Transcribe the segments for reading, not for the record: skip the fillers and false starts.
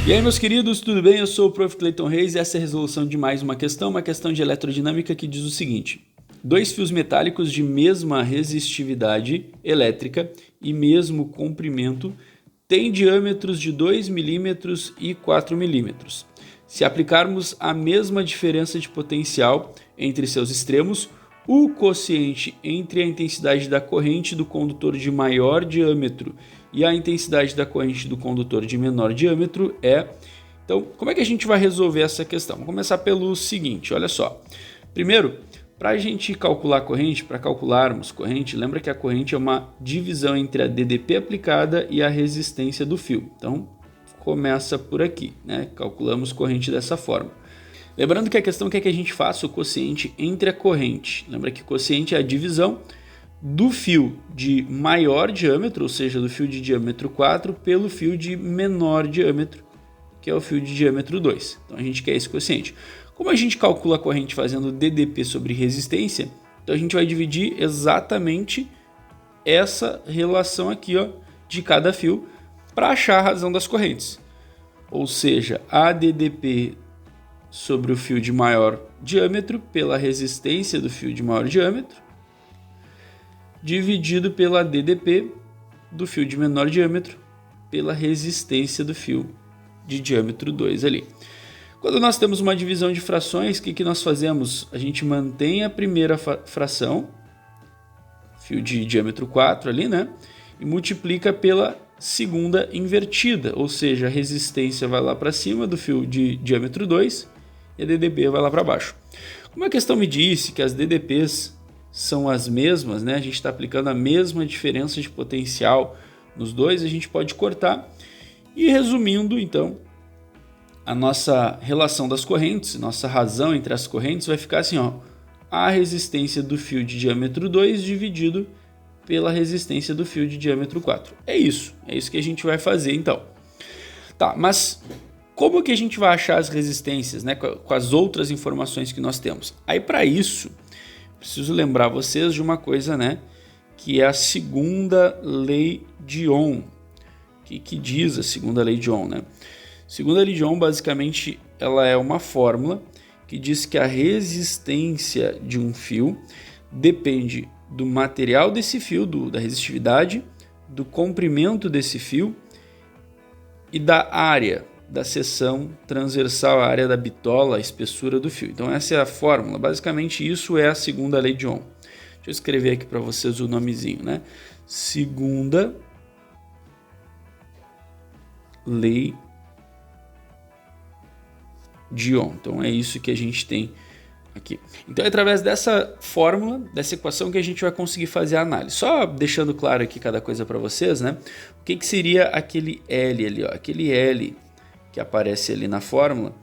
E aí, meus queridos, tudo bem? Eu sou o Prof. Clayton Reis e essa é a resolução de mais uma questão de eletrodinâmica que diz o seguinte: dois fios metálicos de mesma resistividade elétrica e mesmo comprimento têm diâmetros de 2 milímetros e 4 milímetros. Se aplicarmos a mesma diferença de potencial entre seus extremos, o quociente entre a intensidade da corrente do condutor de maior diâmetro e a intensidade da corrente do condutor de menor diâmetro é... Então, como é que a gente vai resolver essa questão? Vamos começar pelo seguinte, olha só. Primeiro, para a gente calcular a corrente, para calcularmos corrente, lembra que a corrente é uma divisão entre a DDP aplicada e a resistência do fio. Então, começa por aqui, né? Calculamos corrente dessa forma. Lembrando que a questão quer que a gente faça o quociente entre a corrente. Lembra que quociente é a divisão do fio de maior diâmetro, ou seja, do fio de diâmetro 4, pelo fio de menor diâmetro, que é o fio de diâmetro 2. Então a gente quer esse quociente. Como a gente calcula a corrente fazendo DDP sobre resistência, então a gente vai dividir exatamente essa relação aqui, ó, de cada fio para achar a razão das correntes. Ou seja, a DDP sobre o fio de maior diâmetro pela resistência do fio de maior diâmetro, dividido pela DDP do fio de menor diâmetro pela resistência do fio de diâmetro 2 ali. Quando nós temos uma divisão de frações, o que nós fazemos? A gente mantém a primeira fração, fio de diâmetro 4 ali, né? E multiplica pela segunda invertida, ou seja, a resistência vai lá para cima do fio de diâmetro 2 e a DDP vai lá para baixo. Como a questão me disse que as DDPs são as mesmas, né? A gente está aplicando a mesma diferença de potencial nos dois, a gente pode cortar. E resumindo, então, a nossa relação das correntes, nossa razão entre as correntes vai ficar assim, ó, a resistência do fio de diâmetro 2 dividido pela resistência do fio de diâmetro 4. É isso que a gente vai fazer então. Tá, mas como que a gente vai achar as resistências, né, com as outras informações que nós temos? Aí para isso, preciso lembrar vocês de uma coisa, né, que é a segunda lei de Ohm. O que diz a segunda lei de Ohm, né? Segunda lei de Ohm, basicamente, ela é uma fórmula que diz que a resistência de um fio depende do material desse fio, da resistividade, do comprimento desse fio e da área da seção transversal, a área da bitola, a espessura do fio. Então essa é a fórmula, basicamente isso é a segunda lei de Ohm. Deixa eu escrever aqui para vocês o nomezinho, né? Segunda lei de Ohm. Então é isso que a gente tem aqui. Então é através dessa fórmula, dessa equação, que a gente vai conseguir fazer a análise. Só deixando claro aqui cada coisa para vocês, né? O que seria aquele L ali, ó? Aquele L que aparece ali na fórmula,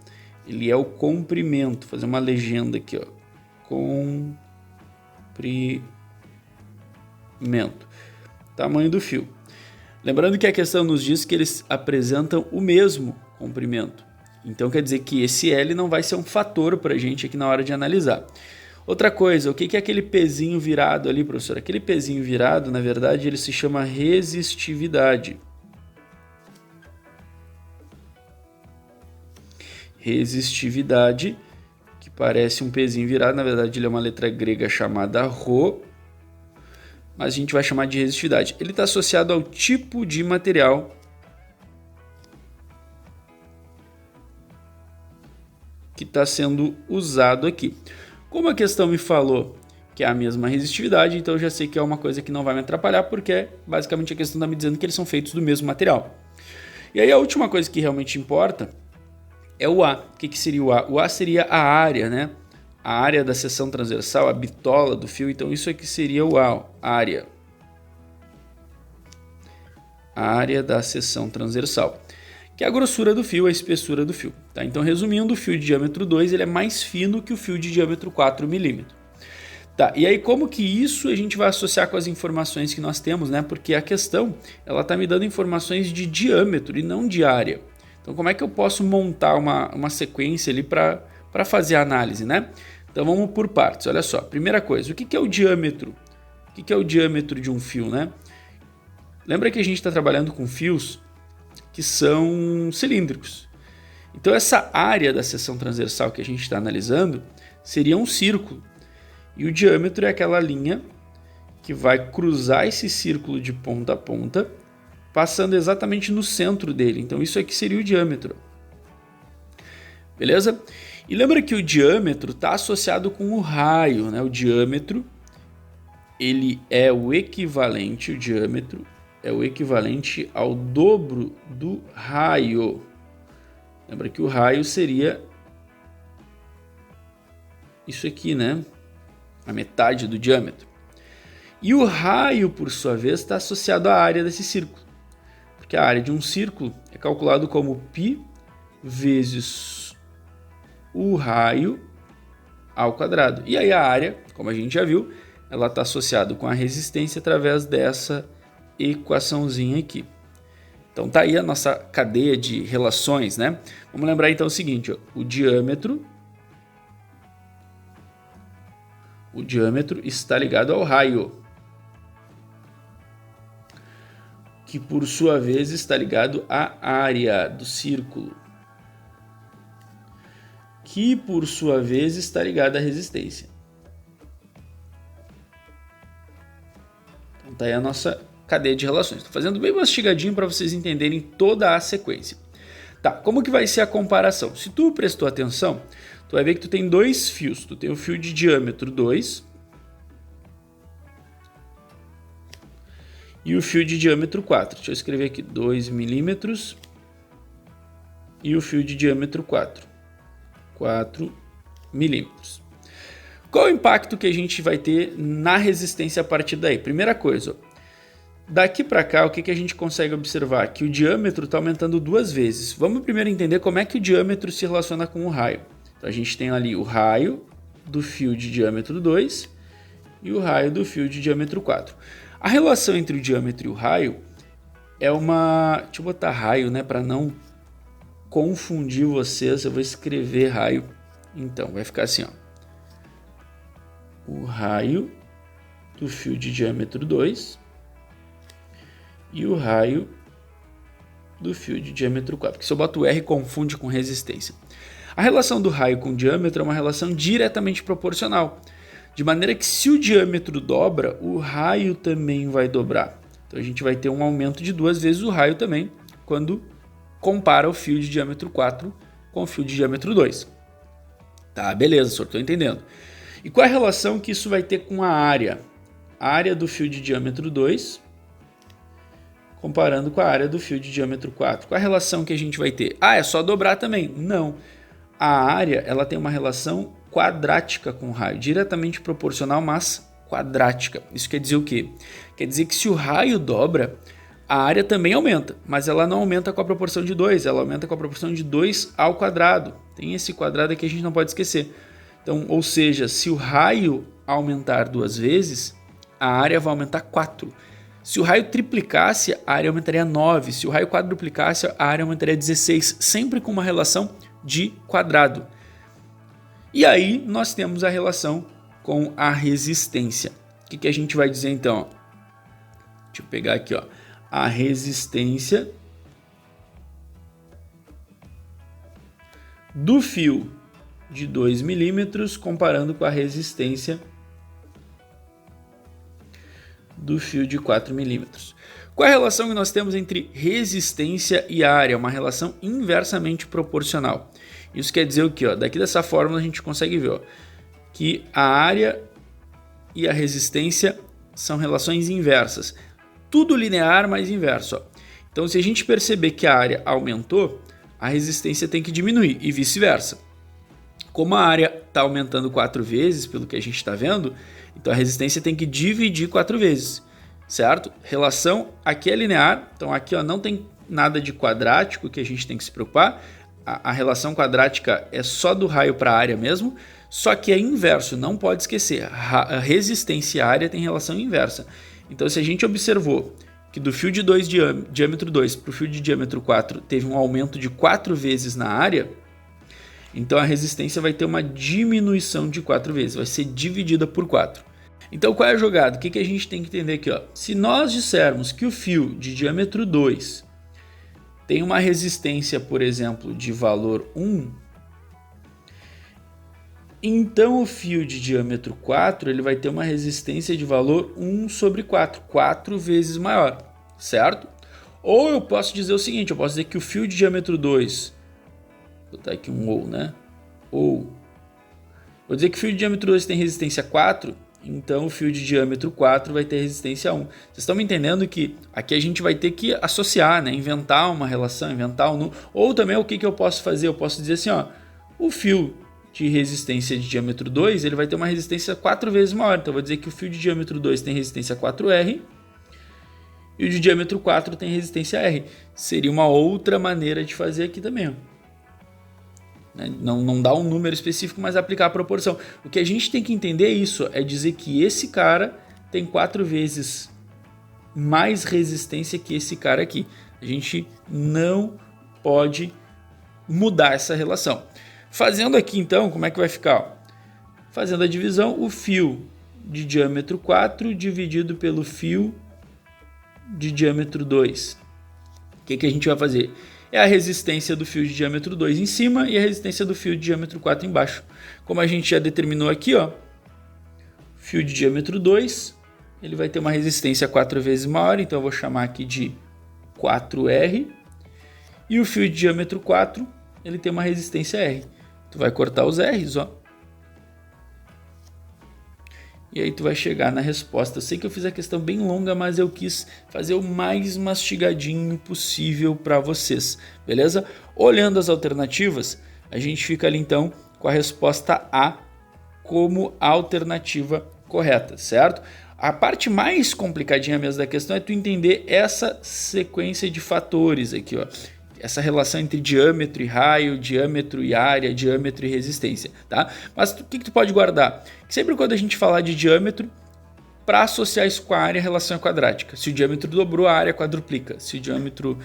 ele é o comprimento. Vou fazer uma legenda aqui, ó. Comprimento. Tamanho do fio. Lembrando que a questão nos diz que eles apresentam o mesmo comprimento. Então quer dizer que esse L não vai ser um fator para a gente aqui na hora de analisar. Outra coisa, o que é aquele pezinho virado ali, professor? Aquele pezinho virado, na verdade, ele se chama resistividade. Resistividade, que parece um pezinho virado, na verdade ele é uma letra grega chamada Rho, mas a gente vai chamar de resistividade. Ele está associado ao tipo de material que está sendo usado aqui. Como a questão me falou que é a mesma resistividade, então eu já sei que é uma coisa que não vai me atrapalhar, porque basicamente a questão está me dizendo que eles são feitos do mesmo material. E aí a última coisa que realmente importa é o A. O que seria o A? O A seria a área, né? A área da seção transversal, a bitola do fio. Então isso aqui seria o A, ó, área. A área da seção transversal, que é a grossura do fio, a espessura do fio. Tá? Então, resumindo, o fio de diâmetro 2 ele é mais fino que o fio de diâmetro 4 milímetros. Tá, e aí como que isso a gente vai associar com as informações que nós temos, né? Porque a questão, ela está me dando informações de diâmetro e não de área. Então, como é que eu posso montar uma sequência ali para fazer a análise, né? Então, vamos por partes. Olha só, primeira coisa, o que é o diâmetro? O que é o diâmetro de um fio, né? Lembra que a gente está trabalhando com fios que são cilíndricos. Então essa área da seção transversal que a gente está analisando seria um círculo. E o diâmetro é aquela linha que vai cruzar esse círculo de ponta a ponta, passando exatamente no centro dele. Então isso aqui seria o diâmetro. Beleza? E lembra que o diâmetro está associado com o raio, né? O diâmetro, ele é o equivalente, o diâmetro é o equivalente ao dobro do raio. Lembra que o raio seria isso aqui, né? A metade do diâmetro. E o raio, por sua vez, está associado à área desse círculo. Porque a área de um círculo é calculado como π vezes o raio ao quadrado. E aí a área, como a gente já viu, ela está associada com a resistência através dessa equaçãozinha aqui. Então tá aí a nossa cadeia de relações, né? Vamos lembrar então o seguinte, ó, o diâmetro está ligado ao raio, que por sua vez está ligado à área do círculo, que por sua vez está ligado à resistência. Então tá aí a nossa cadeia de relações. Estou fazendo bem mastigadinho para vocês entenderem toda a sequência. Tá, como que vai ser a comparação? Se tu prestou atenção, tu vai ver que tu tem dois fios. Tu tem o fio de diâmetro 2 e o fio de diâmetro 4. Deixa eu escrever aqui, 2 milímetros e o fio de diâmetro 4 milímetros. Qual o impacto que a gente vai ter na resistência a partir daí? Primeira coisa, ó, daqui para cá, o que a gente consegue observar? Que o diâmetro está aumentando duas vezes. Vamos primeiro entender como é que o diâmetro se relaciona com o raio. Então, a gente tem ali o raio do fio de diâmetro 2 e o raio do fio de diâmetro 4. A relação entre o diâmetro e o raio é uma... Deixa eu botar raio, né, para não confundir vocês. Eu vou escrever raio. Então, vai ficar assim, ó. O raio do fio de diâmetro 2 e o raio do fio de diâmetro 4. Porque se eu boto o R, confunde com resistência. A relação do raio com o diâmetro é uma relação diretamente proporcional. De maneira que se o diâmetro dobra, o raio também vai dobrar. Então a gente vai ter um aumento de duas vezes o raio também, quando compara o fio de diâmetro 4 com o fio de diâmetro 2. Tá, beleza, senhor, estou entendendo. E qual é a relação que isso vai ter com a área? A área do fio de diâmetro 2 comparando com a área do fio de diâmetro 4. Qual é a relação que a gente vai ter? Ah, é só dobrar também? Não. A área ela tem uma relação quadrática com o raio, diretamente proporcional, mas quadrática. Isso quer dizer o quê? Quer dizer que se o raio dobra, a área também aumenta, mas ela não aumenta com a proporção de 2, ela aumenta com a proporção de 2 ao quadrado. Tem esse quadrado aqui que a gente não pode esquecer. Então, ou seja, se o raio aumentar duas vezes, a área vai aumentar 4. Se o raio triplicasse, a área aumentaria 9. Se o raio quadruplicasse, a área aumentaria 16, sempre com uma relação de quadrado. E aí nós temos a relação com a resistência. O que a gente vai dizer então? Deixa eu pegar aqui, ó. A resistência do fio de 2 milímetros comparando com a resistência do fio de 4 milímetros. Qual é a relação que nós temos entre resistência e área? Uma relação inversamente proporcional. Isso quer dizer o quê? Ó? Daqui dessa fórmula a gente consegue ver, ó, que a área e a resistência são relações inversas. Tudo linear, mas inverso. Ó. Então, se a gente perceber que a área aumentou, a resistência tem que diminuir e vice-versa. Como a área está aumentando 4 vezes, pelo que a gente está vendo, então a resistência tem que dividir 4 vezes, certo? Relação aqui é linear, então aqui ó, não tem nada de quadrático que a gente tem que se preocupar. A relação quadrática é só do raio para a área mesmo, só que é inverso, não pode esquecer. A resistência e a área tem relação inversa. Então se a gente observou que do fio de diâmetro 2 para o fio de diâmetro 4 teve um aumento de 4 vezes na área, então a resistência vai ter uma diminuição de 4 vezes, vai ser dividida por 4. Então qual é a jogada? O que a gente tem que entender aqui? Ó? Se nós dissermos que o fio de diâmetro 2 tem uma resistência, por exemplo, de valor 1, então o fio de diâmetro 4 ele vai ter uma resistência de valor 1 sobre 4, 4 vezes maior, certo? Ou eu posso dizer o seguinte, eu posso dizer que o fio de diâmetro 2, vou botar aqui um ou, né? Ou, vou dizer que o fio de diâmetro 2 tem resistência 4, então o fio de diâmetro 4 vai ter resistência 1. Vocês estão me entendendo que aqui a gente vai ter que associar, né? Inventar uma relação, inventar um número. Ou também o que eu posso fazer? Eu posso dizer assim, ó, o fio de resistência de diâmetro 2 ele vai ter uma resistência 4 vezes maior. Então eu vou dizer que o fio de diâmetro 2 tem resistência 4R e o de diâmetro 4 tem resistência R. Seria uma outra maneira de fazer aqui também, ó. Não dá um número específico, mas aplicar a proporção. O que a gente tem que entender isso é dizer que esse cara tem 4 vezes mais resistência que esse cara aqui. A gente não pode mudar essa relação. Fazendo aqui então, como é que vai ficar? Fazendo a divisão, o fio de diâmetro 4 dividido pelo fio de diâmetro 2. O que a gente vai fazer? É a resistência do fio de diâmetro 2 em cima e a resistência do fio de diâmetro 4 embaixo. Como a gente já determinou aqui, ó, fio de diâmetro 2, ele vai ter uma resistência 4 vezes maior, então eu vou chamar aqui de 4R. E o fio de diâmetro 4, ele tem uma resistência R. Tu vai cortar os R's, ó. E aí tu vai chegar na resposta. Eu sei que eu fiz a questão bem longa, mas eu quis fazer o mais mastigadinho possível para vocês, beleza? Olhando as alternativas, a gente fica ali então com a resposta A como alternativa correta, certo? A parte mais complicadinha mesmo da questão é tu entender essa sequência de fatores aqui, ó. Essa relação entre diâmetro e raio, diâmetro e área, diâmetro e resistência, tá? Mas o que tu pode guardar? Sempre quando a gente falar de diâmetro, para associar isso com a área, a relação é quadrática. Se o diâmetro dobrou, a área quadruplica. Se o diâmetro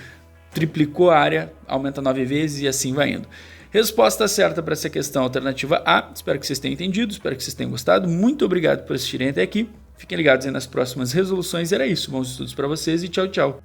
triplicou, a área aumenta 9 vezes e assim vai indo. Resposta certa para essa questão, alternativa A. Espero que vocês tenham entendido, espero que vocês tenham gostado. Muito obrigado por assistirem até aqui. Fiquem ligados aí nas próximas resoluções. Era isso, bons estudos para vocês e tchau, tchau.